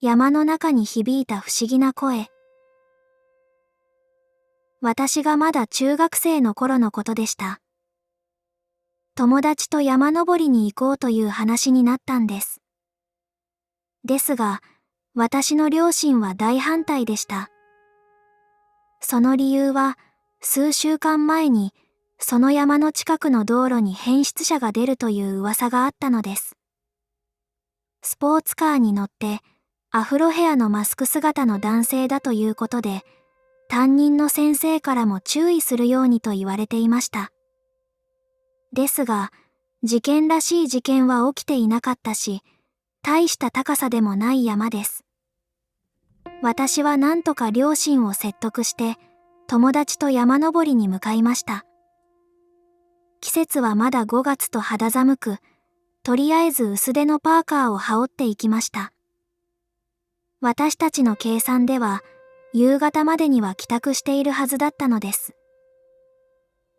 山の中に響いた不思議な声。私がまだ中学生の頃のことでした。友達と山登りに行こうという話になったんです。ですが、私の両親は大反対でした。その理由は、数週間前に、その山の近くの道路に変質者が出るという噂があったのです。スポーツカーに乗って、アフロヘアのマスク姿の男性だということで、担任の先生からも注意するようにと言われていました。ですが、事件らしい事件は起きていなかったし、大した高さでもない山です。私は何とか両親を説得して、友達と山登りに向かいました。季節はまだ5月と肌寒く、とりあえず薄手のパーカーを羽織っていきました。私たちの計算では、夕方までには帰宅しているはずだったのです。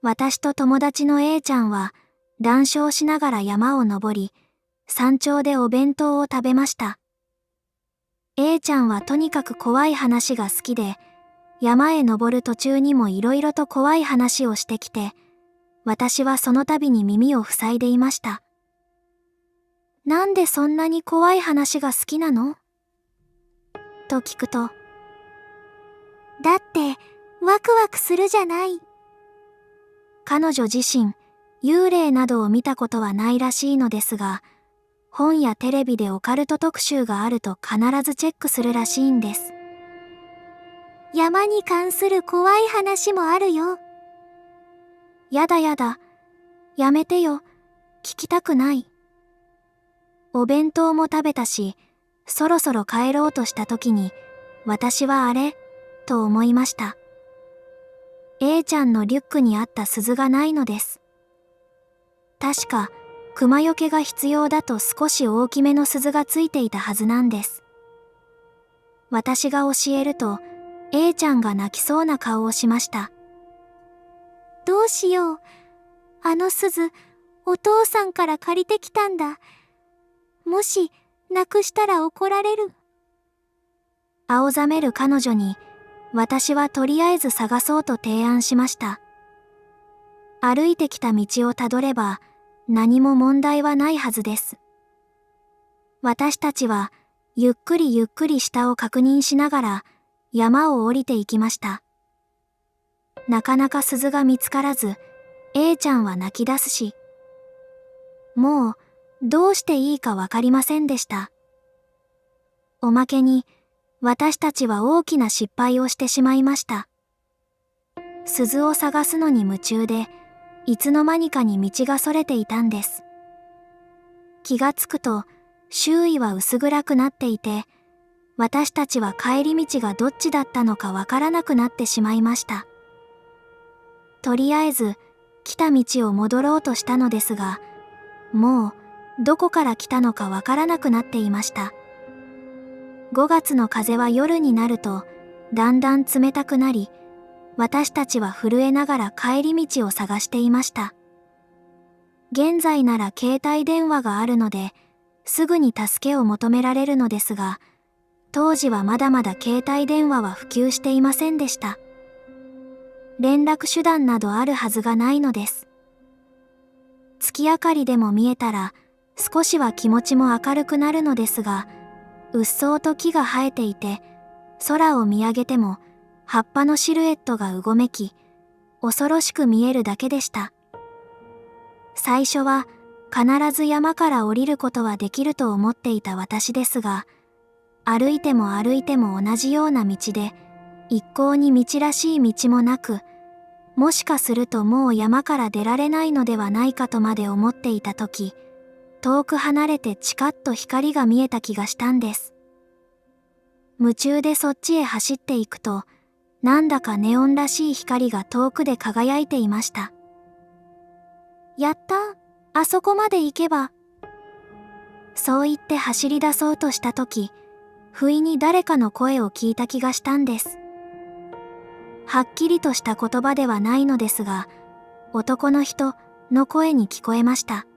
私と友達の A ちゃんは、談笑しながら山を登り、山頂でお弁当を食べました。A ちゃんはとにかく怖い話が好きで、山へ登る途中にもいろいろと怖い話をしてきて、私はその度に耳を塞いでいました。なんでそんなに怖い話が好きなの？と聞くと、だって、ワクワクするじゃない。彼女自身、幽霊などを見たことはないらしいのですが、本やテレビでオカルト特集があると必ずチェックするらしいんです。山に関する怖い話もあるよ。やだやだ、やめてよ、聞きたくない。お弁当も食べたし、そろそろ帰ろうとした時に、私はあれと思いました。A ちゃんのリュックにあった鈴がないのです。確か、熊よけが必要だと少し大きめの鈴がついていたはずなんです。私が教えると、A ちゃんが泣きそうな顔をしました。どうしよう。あの鈴、お父さんから借りてきたんだ。もし、なくしたら怒られる。青ざめる彼女に、私はとりあえず探そうと提案しました。歩いてきた道をたどれば、何も問題はないはずです。私たちは、ゆっくりゆっくり下を確認しながら、山を降りていきました。なかなか鈴が見つからず、A ちゃんは泣き出すし、もう、どうしていいかわかりませんでした。おまけに、私たちは大きな失敗をしてしまいました。鈴を探すのに夢中で、いつの間にかに道がそれていたんです。気がつくと、周囲は薄暗くなっていて、私たちは帰り道がどっちだったのかわからなくなってしまいました。とりあえず、来た道を戻ろうとしたのですが、もう、どこから来たのかわからなくなっていました。5月の風は夜になると、だんだん冷たくなり、私たちは震えながら帰り道を探していました。現在なら携帯電話があるので、すぐに助けを求められるのですが、当時はまだまだ携帯電話は普及していませんでした。連絡手段などあるはずがないのです。月明かりでも見えたら、少しは気持ちも明るくなるのですが、うっそうと木が生えていて、空を見上げても葉っぱのシルエットがうごめき、恐ろしく見えるだけでした。最初は必ず山から降りることはできると思っていた私ですが、歩いても歩いても同じような道で、一向に道らしい道もなく、もしかするともう山から出られないのではないかとまで思っていたとき、遠く離れてチカッと光が見えた気がしたんです。夢中でそっちへ走っていくと、なんだかネオンらしい光が遠くで輝いていました。やった、あそこまで行けば。そう言って走り出そうとしたとき、不意に誰かの声を聞いた気がしたんです。はっきりとした言葉ではないのですが、男の人の声に聞こえました。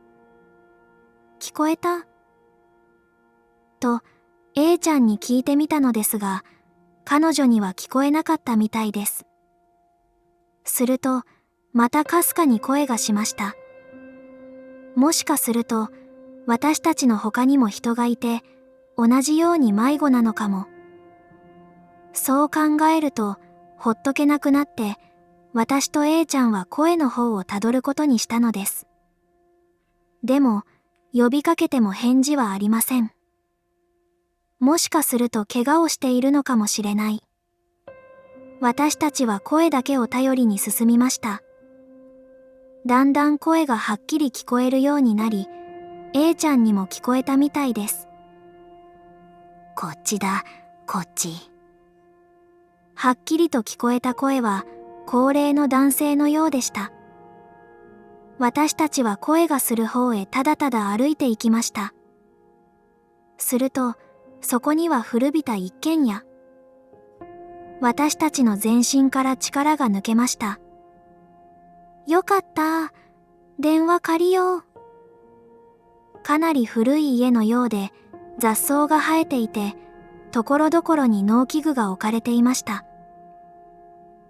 聞こえたと、A ちゃんに聞いてみたのですが、彼女には聞こえなかったみたいです。すると、またかすかに声がしました。もしかすると、私たちの他にも人がいて、同じように迷子なのかも。そう考えると、ほっとけなくなって、私と A ちゃんは声の方をたどることにしたのです。でも、呼びかけても返事はありません。もしかすると怪我をしているのかもしれない。私たちは声だけを頼りに進みました。だんだん声がはっきり聞こえるようになり、A ちゃんにも聞こえたみたいです。こっちだ、こっち。はっきりと聞こえた声は、高齢の男性のようでした。私たちは声がする方へただただ歩いて行きました。すると、そこには古びた一軒家。私たちの全身から力が抜けました。よかった。電話借りよう。かなり古い家のようで、雑草が生えていて、ところどころに農機具が置かれていました。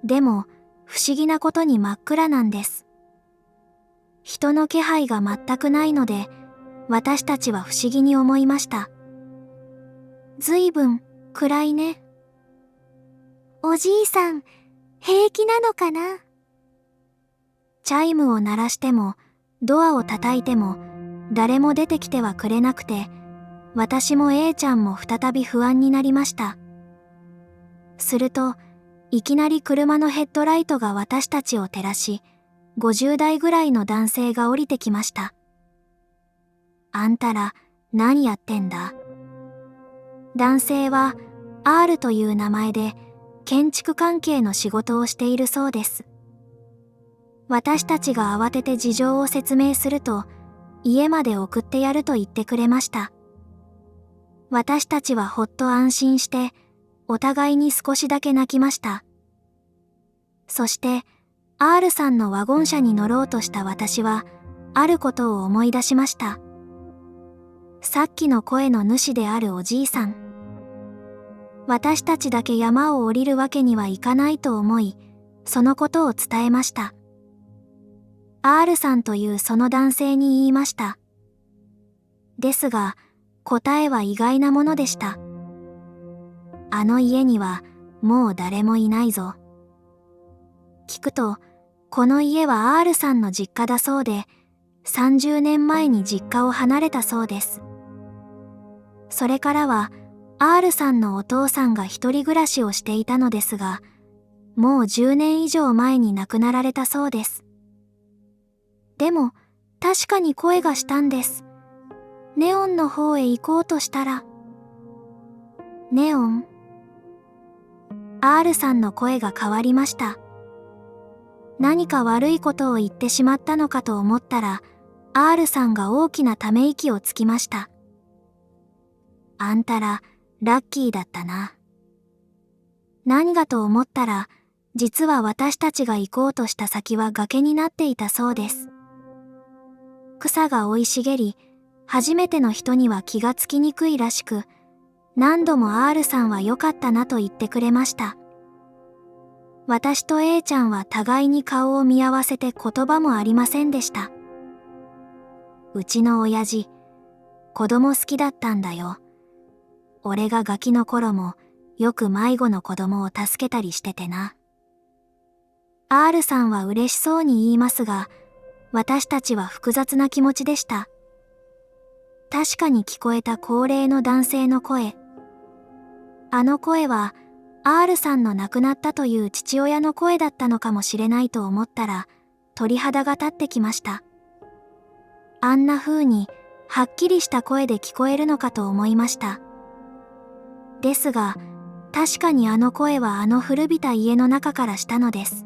でも、不思議なことに真っ暗なんです。人の気配が全くないので、私たちは不思議に思いました。ずいぶん暗いね。おじいさん、平気なのかな？チャイムを鳴らしても、ドアを叩いても、誰も出てきてはくれなくて、私も A ちゃんも再び不安になりました。すると、いきなり車のヘッドライトが私たちを照らし、50代ぐらいの男性が降りてきました。あんたら、何やってんだ？男性は R という名前で建築関係の仕事をしているそうです。私たちが慌てて事情を説明すると、家まで送ってやると言ってくれました。私たちはほっと安心して、お互いに少しだけ泣きました。そして、R さんのワゴン車に乗ろうとした私は、あることを思い出しました。さっきの声の主であるおじいさん。私たちだけ山を降りるわけにはいかないと思い、そのことを伝えました。R さんというその男性に言いました。ですが、答えは意外なものでした。あの家にはもう誰もいないぞ。聞くと、この家は R さんの実家だそうで、30年前に実家を離れたそうです。それからは R さんのお父さんが一人暮らしをしていたのですが、もう10年以上前に亡くなられたそうです。でも、確かに声がしたんです。ネオンの方へ行こうとしたら。ネオン？ R さんの声が変わりました。何か悪いことを言ってしまったのかと思ったら、R さんが大きなため息をつきました。あんたら、ラッキーだったな。何がと思ったら、実は私たちが行こうとした先は崖になっていたそうです。草が生い茂り、初めての人には気がつきにくいらしく、何度も R さんは良かったなと言ってくれました。私と A ちゃんは互いに顔を見合わせて言葉もありませんでした。うちの親父、子供好きだったんだよ。俺がガキの頃もよく迷子の子供を助けたりしててな。R さんは嬉しそうに言いますが、私たちは複雑な気持ちでした。確かに聞こえた高齢の男性の声。あの声は R さんの亡くなったという父親の声だったのかもしれないと思ったら鳥肌が立ってきました。あんな風にはっきりした声で聞こえるのかと思いました。ですが、確かにあの声はあの古びた家の中からしたのです。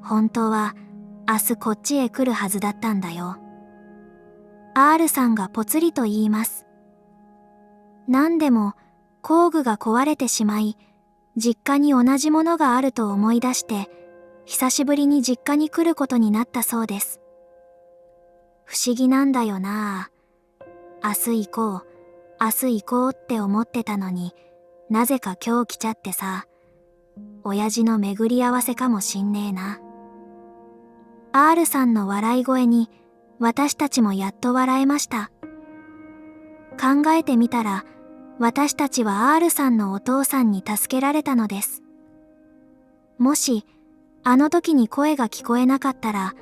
本当は明日こっちへ来るはずだったんだよ。R さんがぽつりと言います。何でも工具が壊れてしまい、実家に同じものがあると思い出して、久しぶりに実家に来ることになったそうです。不思議なんだよなあ。明日行こう。明日行こうって思ってたのに、なぜか今日来ちゃってさ。親父の巡り合わせかもしんねえな。R さんの笑い声に私たちもやっと笑えました。考えてみたら、私たちは R さんのお父さんに助けられたのです。もし、あの時に声が聞こえなかったら、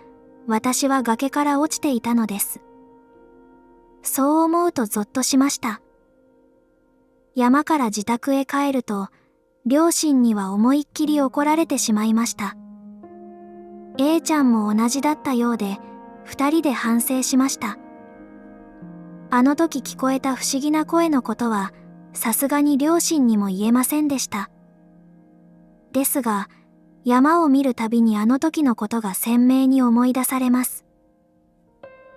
私は崖から落ちていたのです。そう思うとゾッとしました。山から自宅へ帰ると、両親には思いっきり怒られてしまいました。A ちゃんも同じだったようで、二人で反省しました。あの時聞こえた不思議な声のことは、さすがに両親にも言えませんでした。ですが、山を見るたびにあの時のことが鮮明に思い出されます。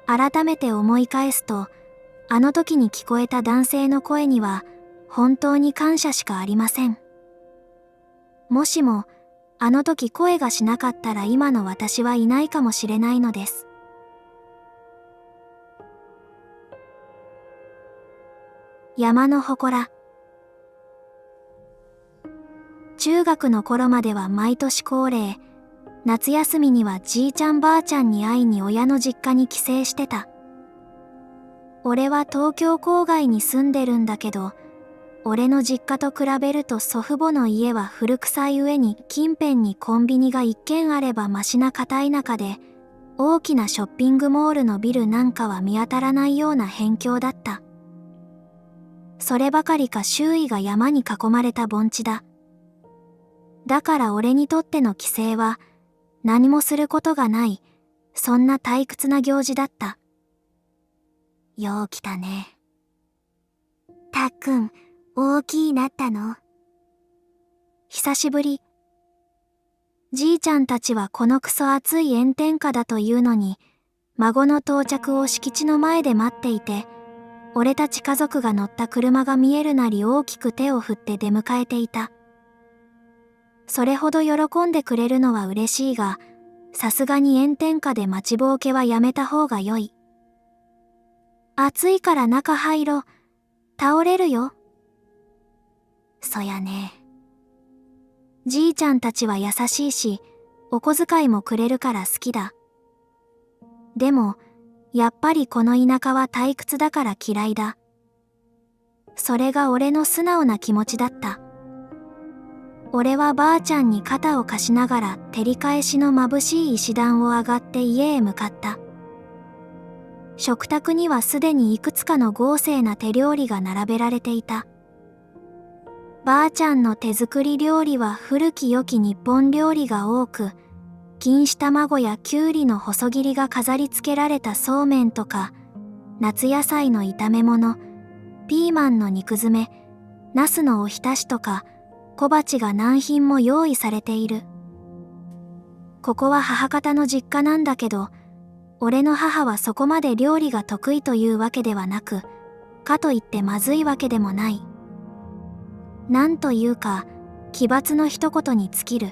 改めて思い返すと、あの時に聞こえた男性の声には、本当に感謝しかありません。もしも、あの時声がしなかったら今の私はいないかもしれないのです。山の祠。中学の頃までは毎年恒例、夏休みにはじいちゃんばあちゃんに会いに親の実家に帰省してた。俺は東京郊外に住んでるんだけど、俺の実家と比べると祖父母の家は古臭い上に近辺にコンビニが一軒あればマシな片田舎で、大きなショッピングモールのビルなんかは見当たらないような辺境だった。そればかりか周囲が山に囲まれた盆地だ。だから俺にとっての帰省は何もすることがない、そんな退屈な行事だった。よう来たね。たっくん、大きいなったの？久しぶり。じいちゃんたちはこのクソ暑い炎天下だというのに、孫の到着を敷地の前で待っていて、俺たち家族が乗った車が見えるなり大きく手を振って出迎えていた。それほど喜んでくれるのは嬉しいが、さすがに炎天下で待ちぼうけはやめた方が良い。暑いから中入ろう。倒れるよ。そやね。じいちゃんたちは優しいし、お小遣いもくれるから好きだ。でも、やっぱりこの田舎は退屈だから嫌いだ。それが俺の素直な気持ちだった。俺はばあちゃんに肩を貸しながら照り返しの眩しい石段を上がって家へ向かった。食卓にはすでにいくつかの豪勢な手料理が並べられていた。ばあちゃんの手作り料理は古き良き日本料理が多く、錦糸卵やきゅうりの細切りが飾り付けられたそうめんとか、夏野菜の炒め物、ピーマンの肉詰め、ナスのおひたしとか、小鉢が何品も用意されている。ここは母方の実家なんだけど、俺の母はそこまで料理が得意というわけではなく、かといってまずいわけでもない。なんというか、奇抜の一言に尽きる。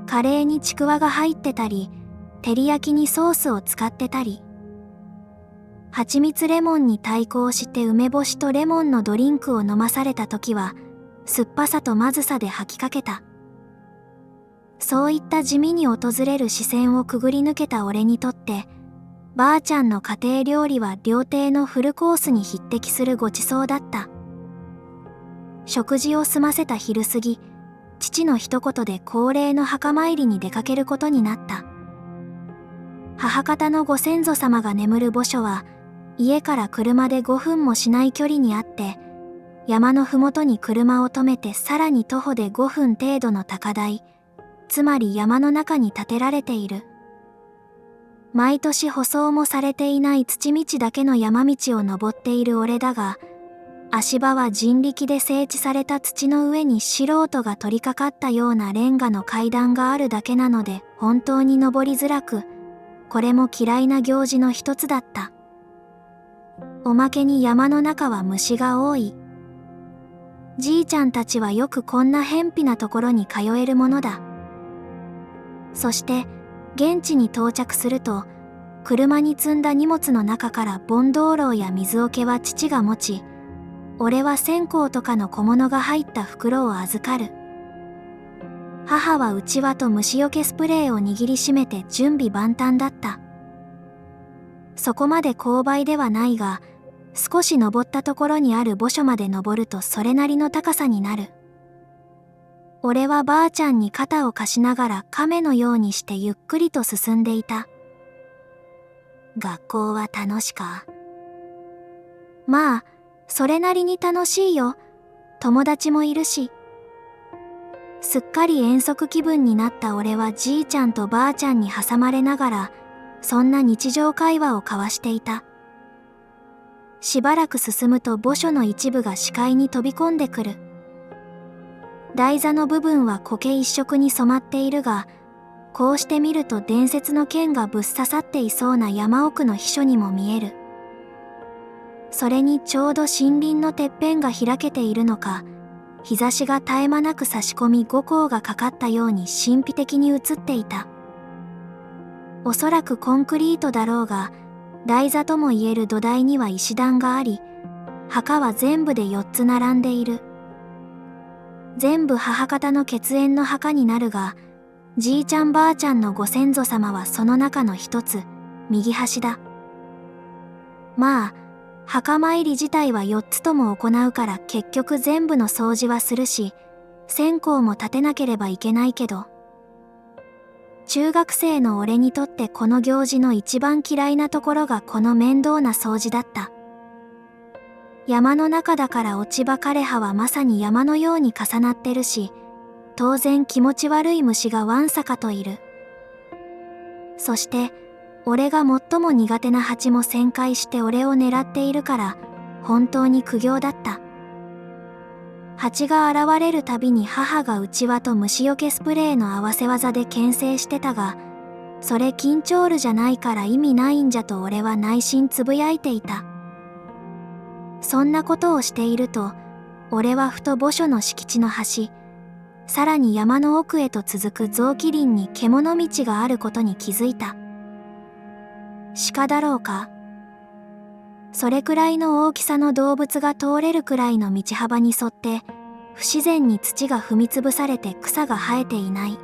カレーにちくわが入ってたり、照り焼きにソースを使ってたり、蜂蜜レモンに対抗して梅干しとレモンのドリンクを飲まされた時は、酸っぱさとまずさで吐きかけた。そういった地味に訪れる視線をくぐり抜けた俺にとって、ばあちゃんの家庭料理は料亭のフルコースに匹敵するごちそうだった。食事を済ませた昼過ぎ、父の一言で恒例の墓参りに出かけることになった。母方のご先祖様が眠る墓所は、家から車で5分もしない距離にあって、山のふもとに車を止めてさらに徒歩で5分程度の高台、つまり山の中に建てられている。毎年舗装もされていない土道だけの山道を登っている俺だが、足場は人力で整地された土の上に素人が取りかかったようなレンガの階段があるだけなので本当に登りづらく、これも嫌いな行事の一つだった。おまけに山の中は虫が多い。じいちゃんたちはよくこんな偏僻なところに通えるものだ。そして現地に到着すると、車に積んだ荷物の中からボンドーローや水桶は父が持ち、俺は線香とかの小物が入った袋を預かる。母はうちわと虫除けスプレーを握りしめて準備万端だった。そこまで勾配ではないが、少し登ったところにある墓所まで登るとそれなりの高さになる。俺はばあちゃんに肩を貸しながら亀のようにしてゆっくりと進んでいた。学校は楽しか？まあ、それなりに楽しいよ。友達もいるし。すっかり遠足気分になった俺はじいちゃんとばあちゃんに挟まれながら、そんな日常会話を交わしていた。しばらく進むと墓所の一部が視界に飛び込んでくる。台座の部分は苔一色に染まっているが、こうして見ると伝説の剣がぶっ刺さっていそうな山奥の秘書にも見える。それにちょうど森林のてっぺんが開けているのか、日差しが絶え間なく差し込み後光がかかったように神秘的に映っていた。おそらくコンクリートだろうが、台座ともいえる土台には石段があり、墓は全部で4つ並んでいる。全部母方の血縁の墓になるが、じいちゃんばあちゃんのご先祖様はその中の一つ、右端だ。まあ、墓参り自体は4つとも行うから結局全部の掃除はするし、線香も立てなければいけないけど、中学生の俺にとってこの行事の一番嫌いなところがこの面倒な掃除だった。山の中だから落ち葉枯れ葉はまさに山のように重なってるし、当然気持ち悪い虫がわんさかといる。そして、俺が最も苦手な蜂も旋回して俺を狙っているから、本当に苦行だった。蜂が現れるたびに母がうちわと虫除けスプレーの合わせ技で牽制してたが、それ緊張るじゃないから意味ないんじゃと俺は内心つぶやいていた。そんなことをしていると、俺はふと墓所の敷地の端、さらに山の奥へと続く雑木林に獣道があることに気づいた。鹿だろうか。それくらいの大きさの動物が通れるくらいの道幅に沿って、不自然に土が踏みつぶされて草が生えていない。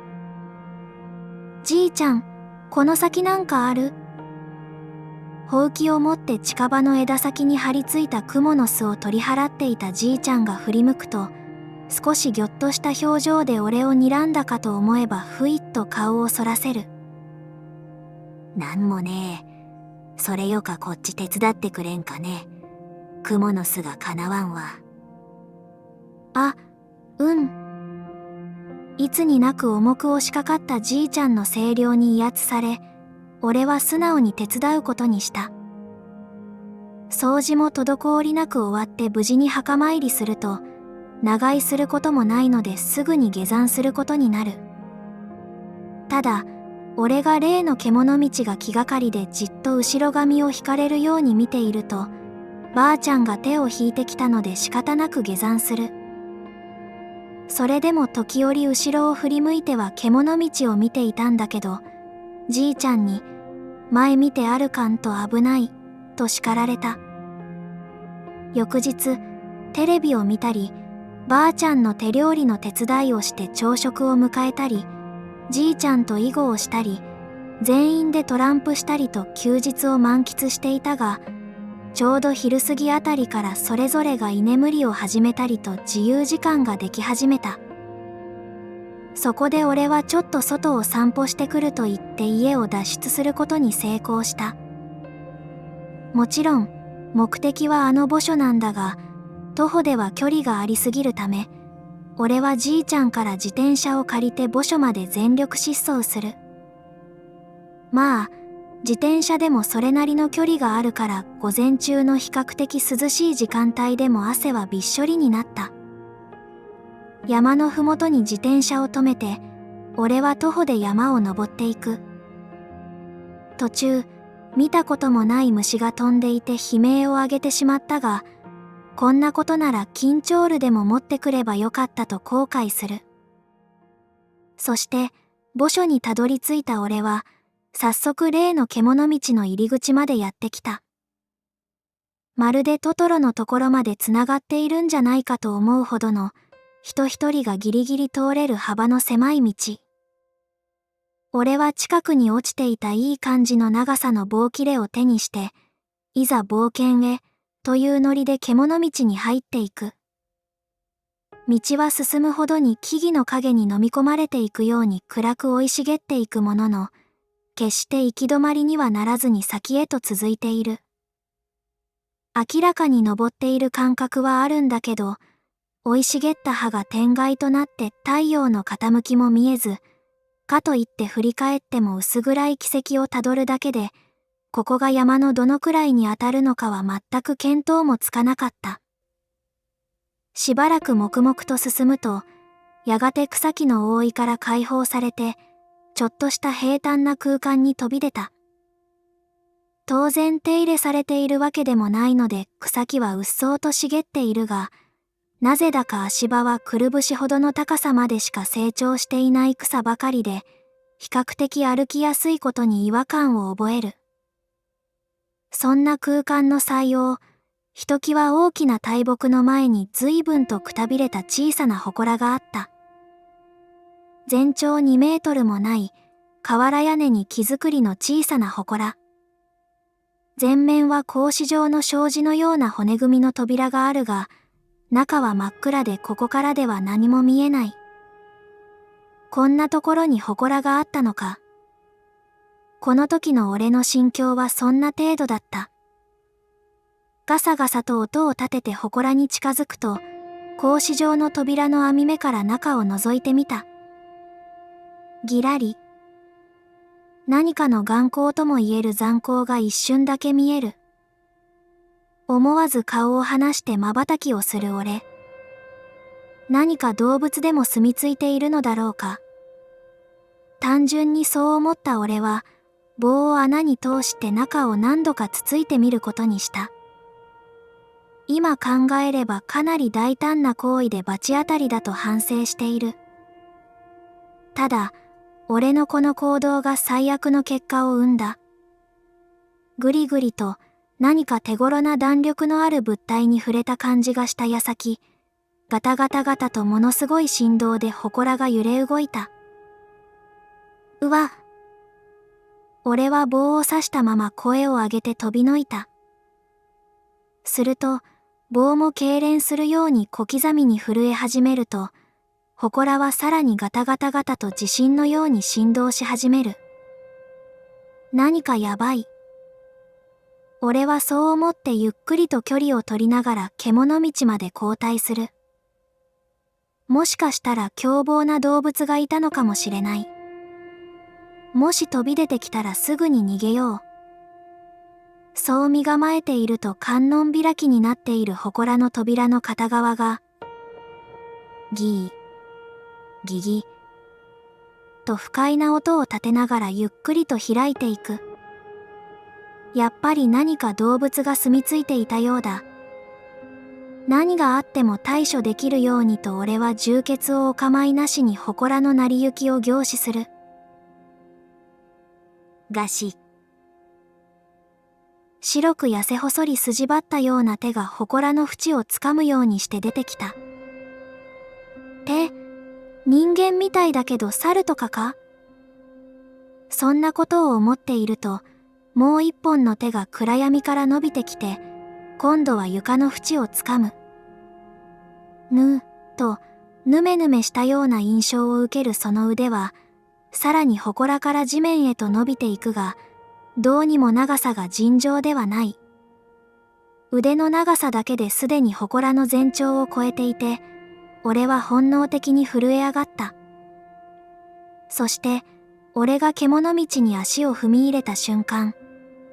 じいちゃん、この先なんかある？ほうきを持って近場の枝先に張り付いた蜘蛛の巣を取り払っていたじいちゃんが振り向くと、少しぎょっとした表情で俺を睨んだかと思えばふいっと顔をそらせる。なんもねえ。それよかこっち手伝ってくれんかね。蜘蛛の巣がかなわんわ。あ、うん。いつになく重く押しかかったじいちゃんの声量に威圧され、俺は素直に手伝うことにした。掃除も滞りなく終わって無事に墓参りすると、長居することもないのですぐに下山することになる。ただ、俺が例の獣道が気がかりでじっと後ろ髪を引かれるように見ていると、ばあちゃんが手を引いてきたので仕方なく下山する。それでも時折後ろを振り向いては獣道を見ていたんだけど、じいちゃんに、前見てあるかんと危ない、と叱られた。翌日、テレビを見たり、ばあちゃんの手料理の手伝いをして朝食を迎えたり、じいちゃんと囲碁をしたり、全員でトランプしたりと休日を満喫していたが、ちょうど昼過ぎあたりからそれぞれが居眠りを始めたりと自由時間ができ始めた。そこで俺はちょっと外を散歩してくると言って家を脱出することに成功した。もちろん、目的はあの墓所なんだが、徒歩では距離がありすぎるため、俺はじいちゃんから自転車を借りて墓所まで全力疾走する。まあ、自転車でもそれなりの距離があるから午前中の比較的涼しい時間帯でも汗はびっしょりになった。山のふもとに自転車を止めて、俺は徒歩で山を登っていく。途中、見たこともない虫が飛んでいて悲鳴を上げてしまったが、こんなことなら緊張ルでも持ってくればよかったと後悔する。そして、墓所にたどり着いた俺は、早速例の獣道の入り口までやってきた。まるでトトロのところまでつながっているんじゃないかと思うほどの、人一人がギリギリ通れる幅の狭い道。俺は近くに落ちていたいい感じの長さの棒切れを手にして、いざ冒険へ、というノリで獣道に入っていく。道は進むほどに木々の影に飲み込まれていくように暗く生い茂っていくものの、決して行き止まりにはならずに先へと続いている。明らかに登っている感覚はあるんだけど、生い茂った葉が天蓋となって太陽の傾きも見えず、かといって振り返っても薄暗い軌跡をたどるだけで、ここが山のどのくらいに当たるのかは全く見当もつかなかった。しばらく黙々と進むと、やがて草木の覆いから解放されて、ちょっとした平坦な空間に飛び出た。当然手入れされているわけでもないので草木はうっそうと茂っているが、なぜだか足場はくるぶしほどの高さまでしか成長していない草ばかりで、比較的歩きやすいことに違和感を覚える。そんな空間の採用、ひときわ大きな大木の前に随分とくたびれた小さな祠があった。全長2メートルもない瓦屋根に木造りの小さな祠。前面は格子状の障子のような骨組みの扉があるが、中は真っ暗でここからでは何も見えない。こんなところに祠があったのか。この時の俺の心境はそんな程度だった。ガサガサと音を立てて祠に近づくと、格子状の扉の網目から中を覗いてみた。ぎらり。何かの眼光とも言える残光が一瞬だけ見える。思わず顔を離して瞬きをする俺。何か動物でも住み着いているのだろうか。単純にそう思った俺は、棒を穴に通して中を何度かつついてみることにした。今考えればかなり大胆な行為で罰当たりだと反省している。ただ、俺のこの行動が最悪の結果を生んだ。ぐりぐりと何か手頃な弾力のある物体に触れた感じがした矢先、ガタガタガタとものすごい振動で祠が揺れ動いた。うわ。俺は棒を刺したまま声を上げて飛びのいた。すると、棒も痙攣するように小刻みに震え始めると、祠はさらにガタガタガタと地震のように振動し始める。何かやばい。俺はそう思ってゆっくりと距離を取りながら獣道まで後退する。もしかしたら凶暴な動物がいたのかもしれない。もし飛び出てきたらすぐに逃げよう。そう身構えていると観音開きになっている祠の扉の片側が、ギー、ギギ、と不快な音を立てながらゆっくりと開いていく。やっぱり何か動物が住み着いていたようだ。何があっても対処できるようにと俺は充血をお構いなしに祠の成り行きを凝視する。ガシ。白く痩せ細り筋張ったような手が祠の縁をつかむようにして出てきた。手、人間みたいだけど猿とかか？そんなことを思っていると、もう一本の手が暗闇から伸びてきて、今度は床の縁をつかむ。ぬ、と、ぬめぬめしたような印象を受けるその腕は、さらに祠から地面へと伸びていくが、どうにも長さが尋常ではない。腕の長さだけですでに祠の全長を超えていて、俺は本能的に震え上がった。そして、俺が獣道に足を踏み入れた瞬間、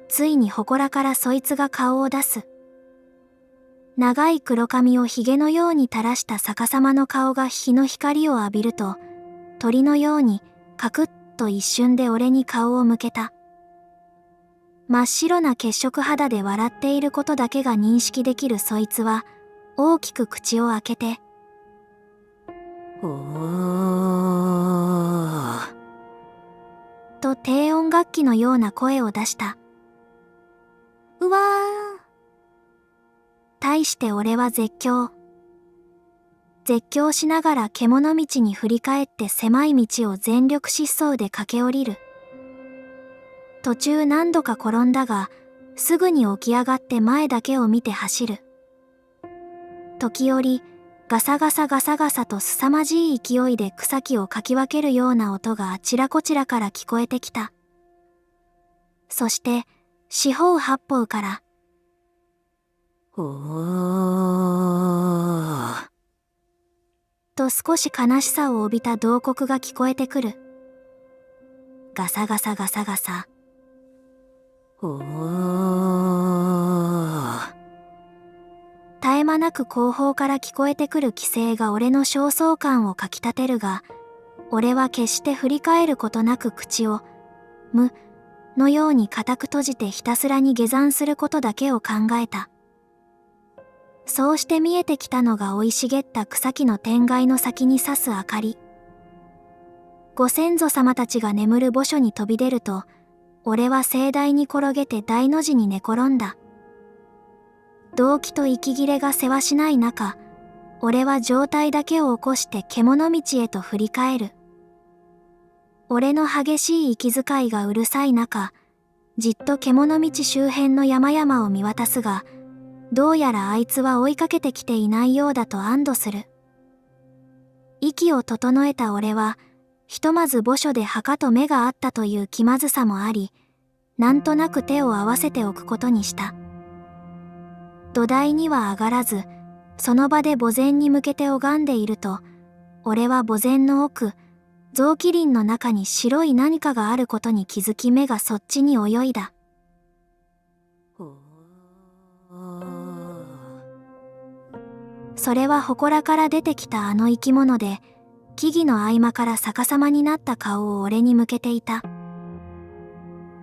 ついに祠からそいつが顔を出す。長い黒髪をひげのように垂らした逆さまの顔が日の光を浴びると、鳥のようにカクッと一瞬で俺に顔を向けた。真っ白な血色肌で笑っていることだけが認識できるそいつは、大きく口を開けて、おー、と低音楽器のような声を出した。うわー。対して俺は絶叫しながら獣道に振り返って狭い道を全力疾走で駆け下りる。途中何度か転んだが、すぐに起き上がって前だけを見て走る。時折、ガサガサガサガサと凄まじい勢いで草木をかき分けるような音があちらこちらから聞こえてきた。そして、四方八方から、おーと少し悲しさを帯びた慟哭が聞こえてくる。ガサガサガサガサ。おー。絶え間なく後方から聞こえてくる奇声が俺の焦燥感をかきたてるが、俺は決して振り返ることなく口を、無のように固く閉じてひたすらに下山することだけを考えた。そうして見えてきたのが生い茂った草木の天蓋の先に差す明かり。ご先祖様たちが眠る墓所に飛び出ると、俺は盛大に転げて大の字に寝転んだ。動悸と息切れがせわしない中、俺は上体だけを起こして獣道へと振り返る。俺の激しい息遣いがうるさい中、じっと獣道周辺の山々を見渡すが、どうやらあいつは追いかけてきていないようだと安堵する。息を整えた俺は、ひとまず墓所で墓と目があったという気まずさもあり、なんとなく手を合わせておくことにした。土台には上がらず、その場で墓前に向けて拝んでいると、俺は墓前の奥、雑木林の中に白い何かがあることに気づき目がそっちに泳いだ。それは祠から出てきたあの生き物で、木々の合間から逆さまになった顔を俺に向けていた。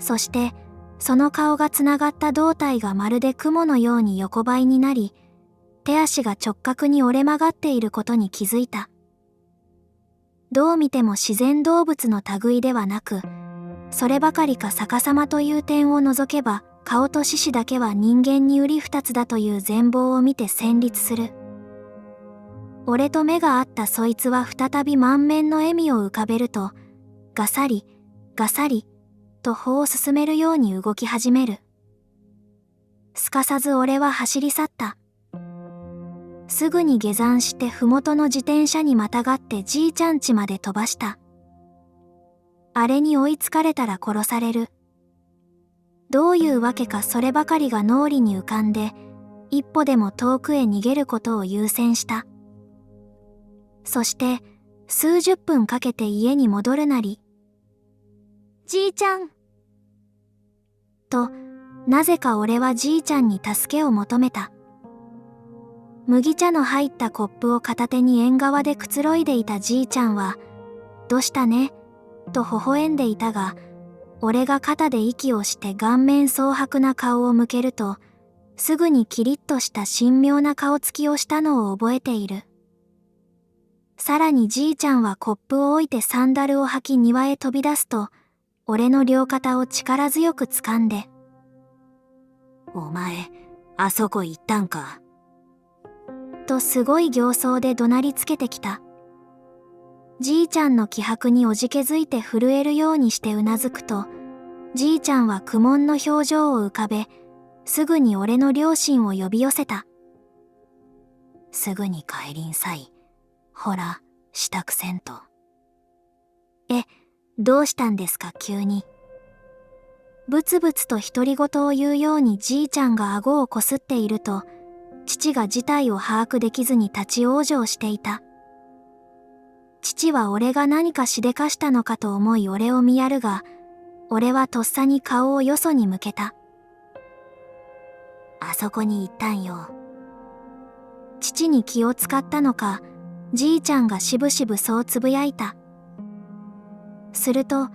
そして、その顔がつながった胴体がまるで雲のように横ばいになり、手足が直角に折れ曲がっていることに気づいた。どう見ても自然動物の類ではなく、そればかりか逆さまという点を除けば、顔と四肢だけは人間にうり二つだという全貌を見て戦慄する。俺と目が合ったそいつは再び満面の笑みを浮かべると、ガサリ、ガサリ、と歩を進めるように動き始める。すかさず俺は走り去った。すぐに下山して麓の自転車にまたがってじいちゃん家まで飛ばした。あれに追いつかれたら殺される。どういうわけかそればかりが脳裏に浮かんで、一歩でも遠くへ逃げることを優先した。そして数十分かけて家に戻るなり、じいちゃんと、なぜか俺はじいちゃんに助けを求めた。麦茶の入ったコップを片手に縁側でくつろいでいたじいちゃんは、どうしたねと微笑んでいたが、俺が肩で息をして顔面蒼白な顔を向けると、すぐにキリッとした神妙な顔つきをしたのを覚えている。さらにじいちゃんはコップを置いてサンダルを履き庭へ飛び出すと、俺の両肩を力強く掴んで、お前、あそこ行ったんか。とすごい形相で怒鳴りつけてきた。じいちゃんの気迫におじけづいて震えるようにしてうなずくと、じいちゃんは苦悶の表情を浮かべ、すぐに俺の両親を呼び寄せた。すぐに帰りんさい。ほら、支度せんと。どうしたんですか急に。ぶつぶつと独り言を言うようにじいちゃんが顎をこすっていると、父が事態を把握できずに立ち往生していた。父は俺が何かしでかしたのかと思い俺を見やるが、俺はとっさに顔をよそに向けた。あそこに行ったんよ。父に気を使ったのか、じいちゃんがしぶしぶそうつぶやいた。すると、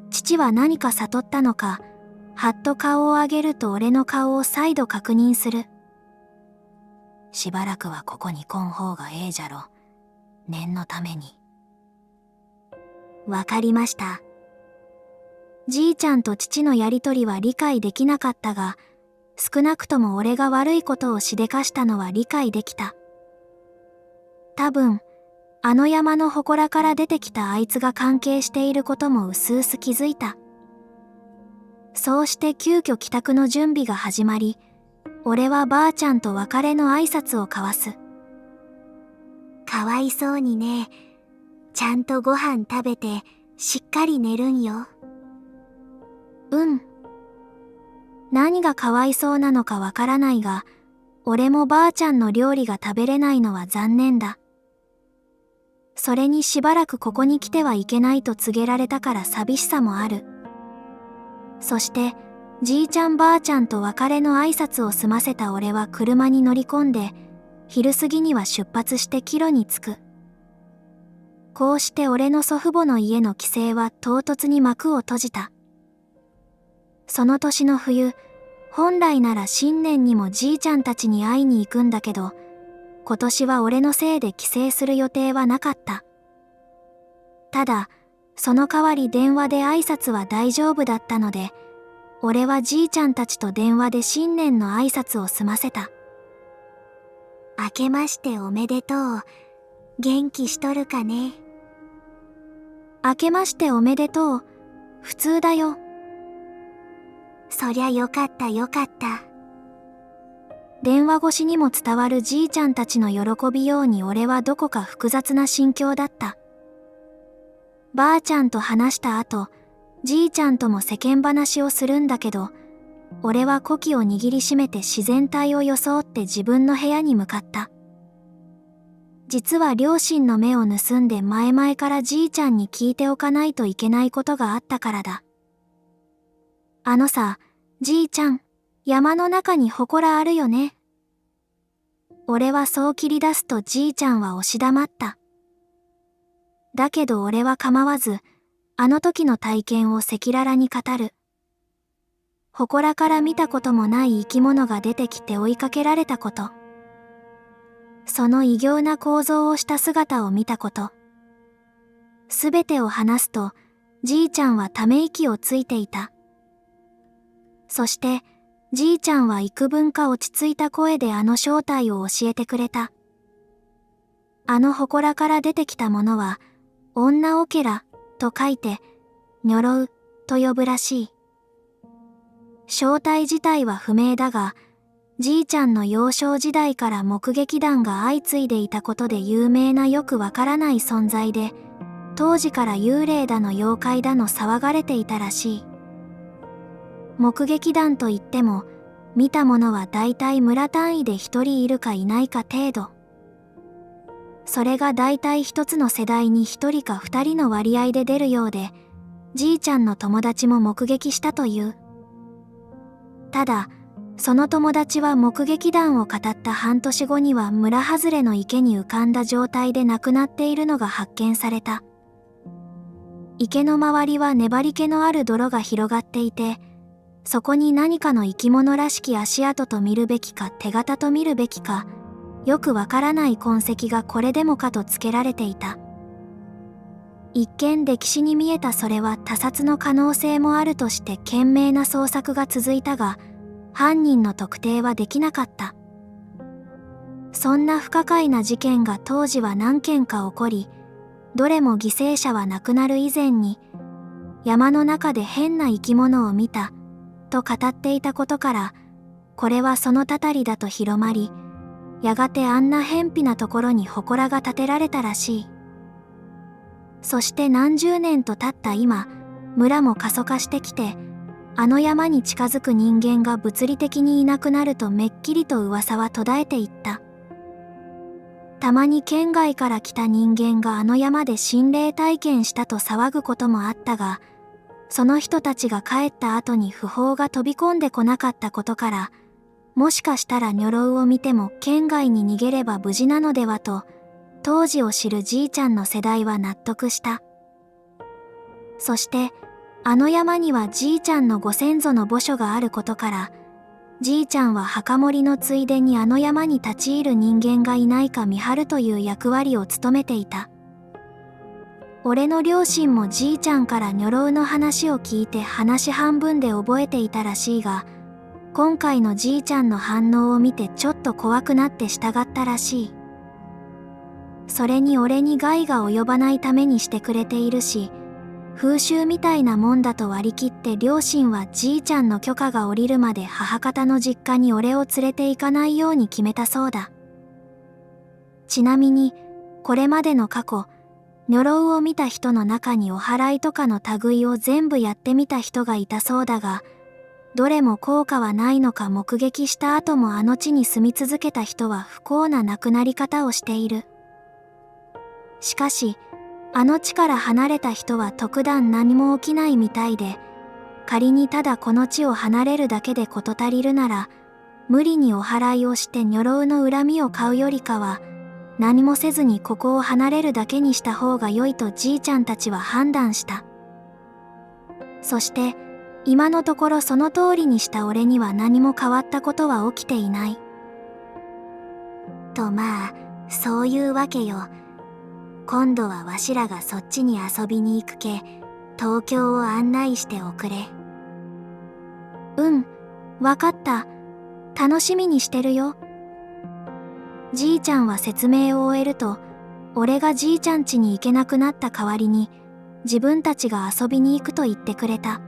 父は何か悟ったのか、はっと顔を上げると俺の顔を再度確認する。しばらくはここに来ん方がええじゃろ。念のために。わかりました。じいちゃんと父のやりとりは理解できなかったが、少なくとも俺が悪いことをしでかしたのは理解できた。多分、あの山の祠から出てきたあいつが関係していることもうすうす気づいた。そうして急遽帰宅の準備が始まり、俺はばあちゃんと別れの挨拶を交わす。かわいそうにね。ちゃんとご飯食べてしっかり寝るんよ。うん。何がかわいそうなのかわからないが、俺もばあちゃんの料理が食べれないのは残念だ。それにしばらくここに来てはいけないと告げられたから寂しさもある。そして、じいちゃんばあちゃんと別れの挨拶を済ませた俺は車に乗り込んで、昼過ぎには出発して帰路に着く。こうして俺の祖父母の家の帰省は唐突に幕を閉じた。その年の冬、本来なら新年にもじいちゃんたちに会いに行くんだけど、今年は俺のせいで帰省する予定はなかった。ただ、その代わり電話で挨拶は大丈夫だったので、俺はじいちゃんたちと電話で新年の挨拶を済ませた。明けましておめでとう。元気しとるかね。明けましておめでとう。普通だよ。そりゃよかったよかった。電話越しにも伝わるじいちゃんたちの喜びように俺はどこか複雑な心境だった。ばあちゃんと話した後、じいちゃんとも世間話をするんだけど、俺は呼気を握りしめて自然体を装って自分の部屋に向かった。実は両親の目を盗んで前々からじいちゃんに聞いておかないといけないことがあったからだ。あのさ、じいちゃん、山の中に祠あるよね。俺はそう切り出すとじいちゃんは押し黙った。だけど俺は構わず、あの時の体験を赤裸々に語る。祠から見たこともない生き物が出てきて追いかけられたこと。その異形な構造をした姿を見たこと。すべてを話すと、じいちゃんはため息をついていた。そして、じいちゃんは幾分か落ち着いた声であの正体を教えてくれた。あの祠から出てきたものは、女オケラと書いて、ニョロウと呼ぶらしい。正体自体は不明だが、じいちゃんの幼少時代から目撃談が相次いでいたことで有名なよくわからない存在で、当時から幽霊だの妖怪だの騒がれていたらしい。目撃談といっても、見た者はだいたい村単位で一人いるかいないか程度。それがだいたい一つの世代に一人か二人の割合で出るようで、じいちゃんの友達も目撃したという。ただ、その友達は目撃談を語った半年後には村外れの池に浮かんだ状態で亡くなっているのが発見された。池の周りは粘り気のある泥が広がっていて、そこに何かの生き物らしき足跡と見るべきか手形と見るべきか、よくわからない痕跡がこれでもかとつけられていた。一見歴史に見えたそれは他殺の可能性もあるとして懸命な捜索が続いたが、犯人の特定はできなかった。そんな不可解な事件が当時は何件か起こり、どれも犠牲者は亡くなる以前に、山の中で変な生き物を見た、と語っていたことから、これはそのたたりだと広まり、やがてあんな偏僻なところに祠が建てられたらしい。そして何十年と経った今、村も過疎化してきて、あの山に近づく人間が物理的にいなくなるとめっきりと噂は途絶えていった。たまに県外から来た人間があの山で心霊体験したと騒ぐこともあったが、その人たちが帰った後に訃報が飛び込んでこなかったことから、もしかしたらニョロウを見ても県外に逃げれば無事なのではと、当時を知るじいちゃんの世代は納得した。そして、あの山にはじいちゃんのご先祖の墓所があることから、じいちゃんは墓守りのついでにあの山に立ち入る人間がいないか見張るという役割を務めていた。俺の両親もじいちゃんから女郎の話を聞いて話半分で覚えていたらしいが、今回のじいちゃんの反応を見てちょっと怖くなって従ったらしい。それに俺に害が及ばないためにしてくれているし、風習みたいなもんだと割り切って両親はじいちゃんの許可が下りるまで母方の実家に俺を連れて行かないように決めたそうだ。ちなみに、これまでの過去、女郎を見た人の中にお祓いとかの類を全部やってみた人がいたそうだが、どれも効果はないのか目撃した後もあの地に住み続けた人は不幸な亡くなり方をしている。しかし、あの地から離れた人は特段何も起きないみたいで、仮にただこの地を離れるだけで事足りるなら、無理にお祓いをして女郎の恨みを買うよりかは、何もせずにここを離れるだけにした方が良いとじいちゃんたちは判断した。そして、今のところその通りにした俺には何も変わったことは起きていない。とまあ、そういうわけよ。今度はわしらがそっちに遊びに行くけ、東京を案内しておくれ。うん、わかった。楽しみにしてるよ。じいちゃんは説明を終えると、俺がじいちゃん家に行けなくなった代わりに、自分たちが遊びに行くと言ってくれた。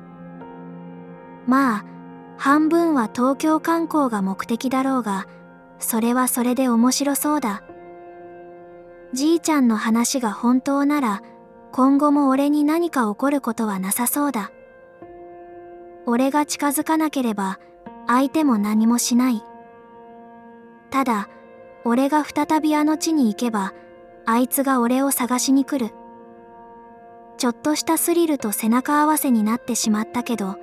まあ、半分は東京観光が目的だろうが、それはそれで面白そうだ。じいちゃんの話が本当なら、今後も俺に何か起こることはなさそうだ。俺が近づかなければ、相手も何もしない。ただ、俺が再びあの地に行けば、あいつが俺を探しに来る。ちょっとしたスリルと背中合わせになってしまったけど、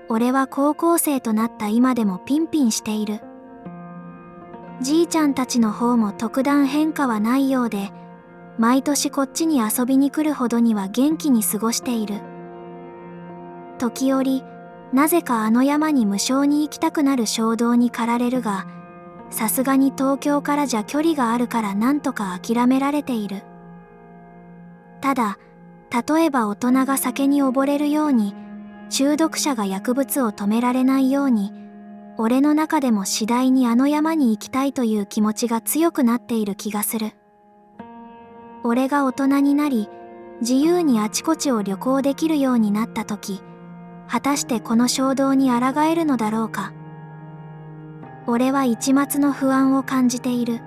俺は高校生となった今でもピンピンしている。じいちゃんたちの方も特段変化はないようで、毎年こっちに遊びに来るほどには元気に過ごしている。時折、なぜかあの山に無性に行きたくなる衝動に駆られるが、さすがに東京からじゃ距離があるからなんとか諦められている。ただ、例えば大人が酒に溺れるように、中毒者が薬物を止められないように、俺の中でも次第にあの山に行きたいという気持ちが強くなっている気がする。俺が大人になり、自由にあちこちを旅行できるようになったとき、果たしてこの衝動に抗えるのだろうか。俺は一抹の不安を感じている。